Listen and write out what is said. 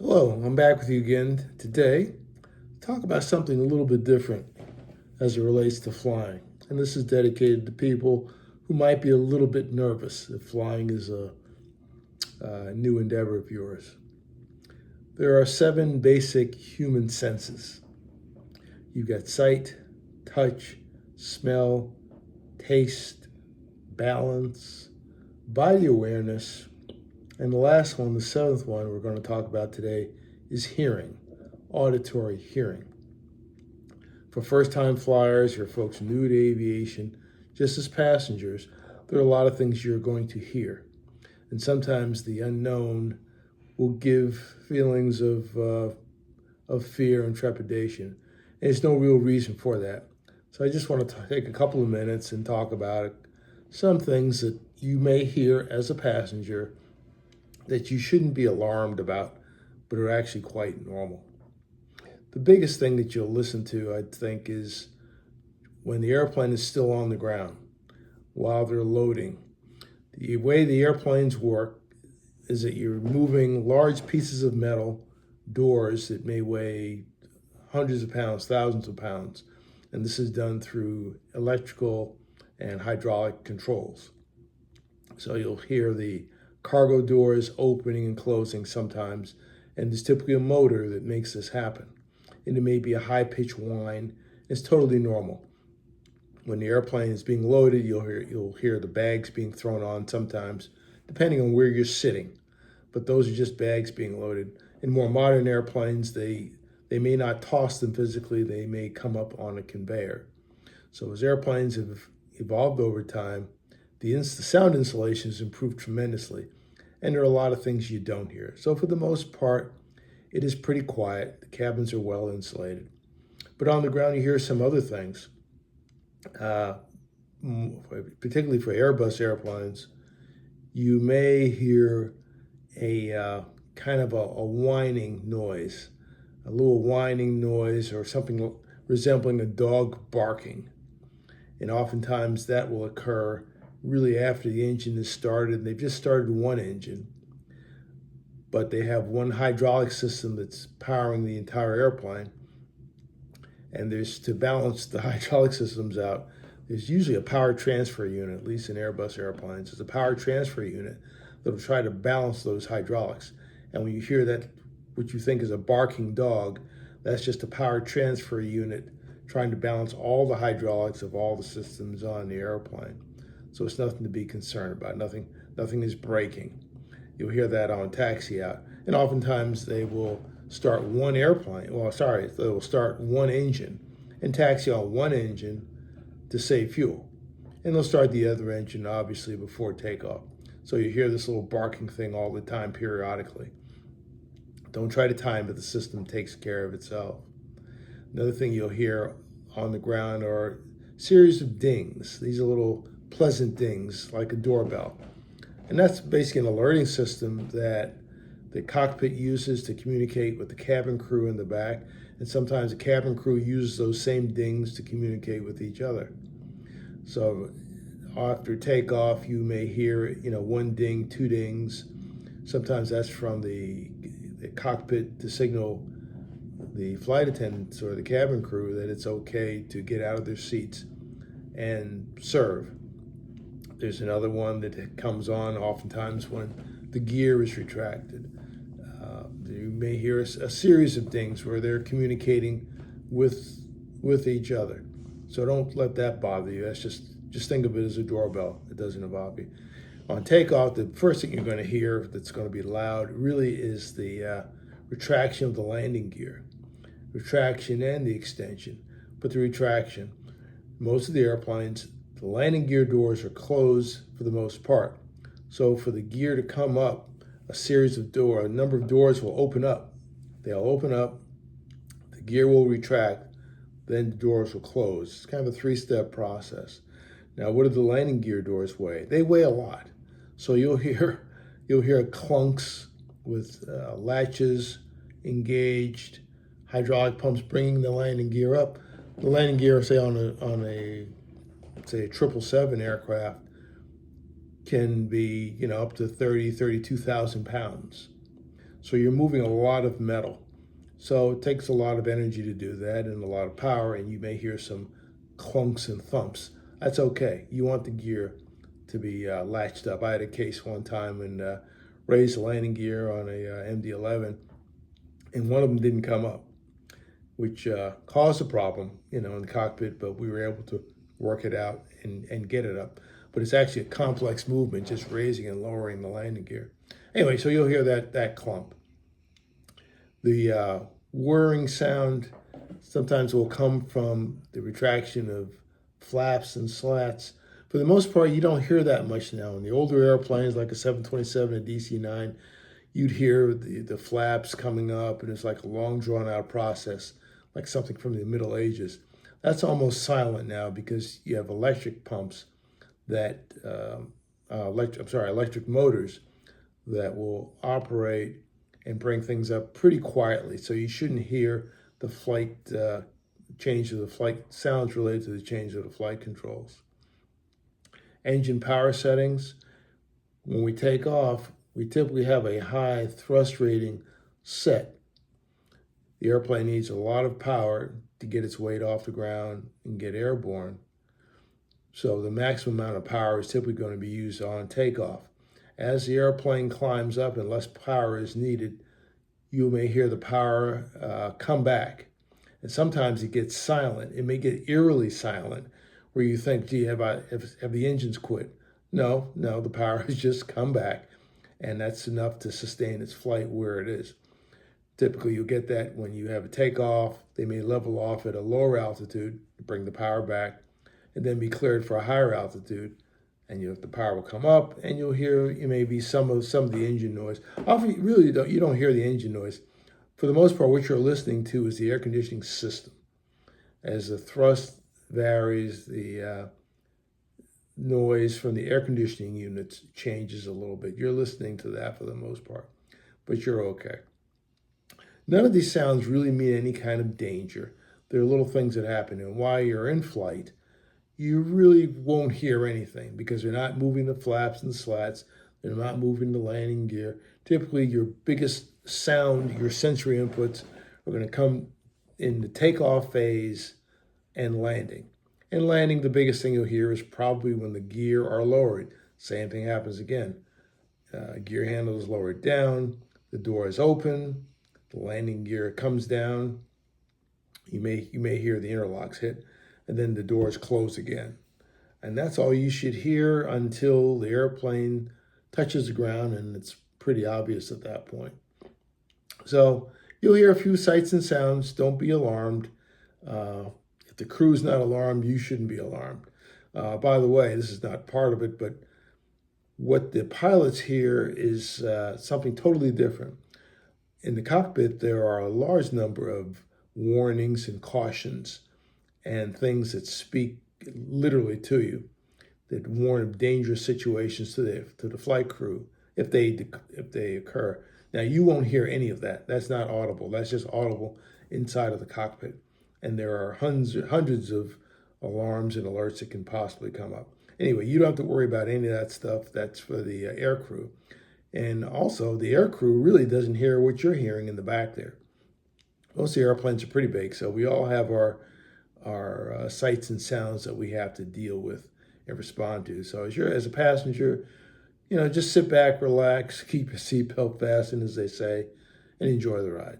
Hello, I'm back with you again today to talk about something a little bit different as it relates to flying. And this is dedicated to people who might be a little bit nervous if flying is a new endeavor of yours. There are 7 basic human senses. You've got sight, touch, smell, taste, balance, body awareness, and the last one, the 7th one we're going to talk about today, is hearing, auditory hearing. For first-time flyers or folks new to aviation, just as passengers, there are a lot of things you're going to hear. And sometimes the unknown will give feelings of fear and trepidation. And there's no real reason for that. So I just want to take a couple of minutes and talk about some things that you may hear as a passenger that you shouldn't be alarmed about, but are actually quite normal. The biggest thing that you'll listen to, I think, is when the airplane is still on the ground while they're loading. The way the airplanes work is that you're moving large pieces of metal, doors that may weigh hundreds of pounds, thousands of pounds, and this is done through electrical and hydraulic controls. So you'll hear the cargo doors opening and closing sometimes, and there's typically a motor that makes this happen. And it may be a high-pitched whine. It's totally normal. When the airplane is being loaded, you'll hear the bags being thrown on sometimes, depending on where you're sitting. But those are just bags being loaded. In more modern airplanes, they may not toss them physically. They may come up on a conveyor. So as airplanes have evolved over time, the sound insulation has improved tremendously, and there are a lot of things you don't hear. So for the most part, it is pretty quiet. The cabins are well insulated. But on the ground, you hear some other things, particularly for Airbus airplanes. You may hear a kind of a whining noise, a little whining noise or something resembling a dog barking. And oftentimes that will occur really after the engine is started. They've just started one engine, but they have one hydraulic system that's powering the entire airplane. And there's, to balance the hydraulic systems out, there's usually a power transfer unit, at least in Airbus airplanes. There's a power transfer unit that'll try to balance those hydraulics. And when you hear that, what you think is a barking dog, that's just a power transfer unit trying to balance all the hydraulics of all the systems on the airplane. So it's nothing to be concerned about. Nothing is breaking. You'll hear that on taxi out. And oftentimes they will start one airplane. They will start one engine and taxi on one engine to save fuel. And they'll start the other engine, obviously, before takeoff. So you hear this little barking thing all the time, periodically. Don't try to time it. The system takes care of itself. Another thing you'll hear on the ground are a series of dings. These are little pleasant dings, like a doorbell. And that's basically an alerting system that the cockpit uses to communicate with the cabin crew in the back. And sometimes the cabin crew uses those same dings to communicate with each other. So after takeoff, you may hear, 1 ding, 2 dings. Sometimes that's from the cockpit to signal the flight attendants or the cabin crew that it's okay to get out of their seats and serve. There's another one that comes on oftentimes when the gear is retracted. You may hear a series of dings where they're communicating with each other. So don't let that bother you. That's just think of it as a doorbell. It doesn't involve you. On takeoff, the first thing you're going to hear that's going to be loud really is the retraction of the landing gear. Retraction and the extension, but the retraction. Most of the airplanes, the landing gear doors are closed for the most part. So for the gear to come up, a number of doors will open up. They'll open up, the gear will retract, then the doors will close. It's kind of a 3-step process. Now, what do the landing gear doors weigh? They weigh a lot. So you'll hear clunks with latches engaged, hydraulic pumps bringing the landing gear up. The landing gear, say on a 777 aircraft, can be, up to 32,000 pounds. So you're moving a lot of metal. So it takes a lot of energy to do that and a lot of power, and you may hear some clunks and thumps. That's okay. You want the gear to be latched up. I had a case one time and raised the landing gear on a MD-11, and one of them didn't come up, which caused a problem, in the cockpit, but we were able to work it out and get it up. But it's actually a complex movement, just raising and lowering the landing gear. Anyway, so you'll hear that clump. The whirring sound sometimes will come from the retraction of flaps and slats. For the most part, you don't hear that much now. In the older airplanes, like a 727 and DC-9, you'd hear the flaps coming up, and it's like a long, drawn-out process, like something from the Middle Ages. That's almost silent now because you have electric pumps that, electric motors that will operate and bring things up pretty quietly. So you shouldn't hear the flight change of the flight sounds related to the change of the flight controls. Engine power settings. When we take off, we typically have a high thrust rating set. The airplane needs a lot of power to get its weight off the ground and get airborne. So the maximum amount of power is typically going to be used on takeoff. As the airplane climbs up and less power is needed, you may hear the power come back. And sometimes it gets silent. It may get eerily silent, where you think, gee, have the engines quit? No, the power has just come back, and that's enough to sustain its flight where it is. Typically, you'll get that when you have a takeoff. They may level off at a lower altitude to bring the power back, and then be cleared for a higher altitude, and the power will come up, and you'll hear maybe some of the engine noise. Often, you don't hear the engine noise. For the most part, what you're listening to is the air conditioning system. As the thrust varies, the noise from the air conditioning units changes a little bit. You're listening to that for the most part, but you're okay. None of these sounds really mean any kind of danger. They're little things that happen, and while you're in flight, you really won't hear anything because they're not moving the flaps and slats. They're not moving the landing gear. Typically, your biggest sound, your sensory inputs, are going to come in the takeoff phase and landing. In landing, the biggest thing you'll hear is probably when the gear are lowered. Same thing happens again. Gear handle is lowered down. The door is open. The landing gear comes down. You may hear the interlocks hit, and then the doors close again. And that's all you should hear until the airplane touches the ground, and it's pretty obvious at that point. So you'll hear a few sights and sounds. Don't be alarmed. If the crew's not alarmed, you shouldn't be alarmed. By the way, this is not part of it, but what the pilots hear is something totally different. In the cockpit, there are a large number of warnings and cautions and things that speak literally to you, that warn of dangerous situations to the flight crew if they occur. Now, you won't hear any of that. That's not audible. That's just audible inside of the cockpit. And there are hundreds of alarms and alerts that can possibly come up. Anyway, you don't have to worry about any of that stuff. That's for the air crew. And also, the air crew really doesn't hear what you're hearing in the back there. Most of the airplanes are pretty big, so we all have our sights and sounds that we have to deal with and respond to. So as a passenger, just sit back, relax, keep your seatbelt fastened, as they say, and enjoy the ride.